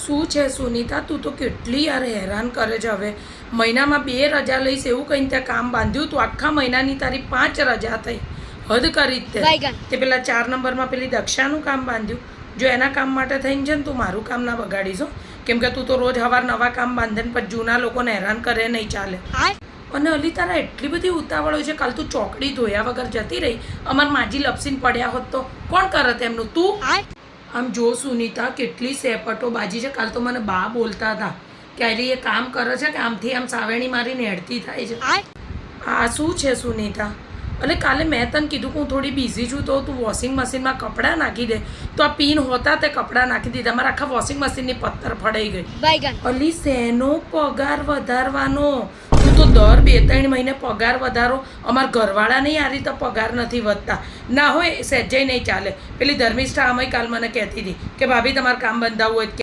શું છે સુનીતા, તું તો કેટલી યાર હેરાન કરે છે. હવે મહિનામાં 2 રજા લઈશ એવું કહીને ત્યાં કામ બાંધ્યું તું. આખા મહિનાની તારી 5 રજા થઈ. હદ કરી તે પેલા 4 નંબરમાં પેલી દક્ષાનું કામ બાંધ્યું. જો એના કામ માટે થઈને છે ને તું મારું કામ ના બગાડીશ. કેમ કે તું તો રોજ સવાર નવા કામ બાંધે ને પછી જૂના લોકોને હેરાન કરે નહીં ચાલે. અને અલી તારા એટલી બધી ઉતાવળ હોય છે. કાલ તું ચોકડી ધોયા વગર જતી રહી, અમાર માજી લપસીને પડ્યા હોત તો કોણ કરત એમનું? તું આમ જો સુનીતા, કેટલી સેપટો બાજી છે. કાલ તો મને બા બોલતા હતા કે અલી એ કામ કરે છે કે આમથી આમ સાવેણી મારીને હેડતી થાય છે. આ શું છે સુનીતા? અને કાલે મેં તને કીધું કે હું થોડી બિઝી છું તો તું વોશિંગ મશીનમાં કપડાં નાખી દે. તો આ પીન હોતા તે કપડાં નાખી દીધા. મારા આખા વોશિંગ મશીનની પથ્થર ફડાઈ ગઈ. અલી શેનો પગાર વધારવાનો? તું તો દર 2-3 મહિને પગાર વધારો. અમારા ઘરવાળા નહીં આ રીતે પગાર નથી વધતા. ના હોય સહેજે નહીં ચાલે. પેલી ધર્મિષ્ઠા અમે કાલ મને કહેતી હતી કે ભાભી તમારે કામ બંધાવવું હોય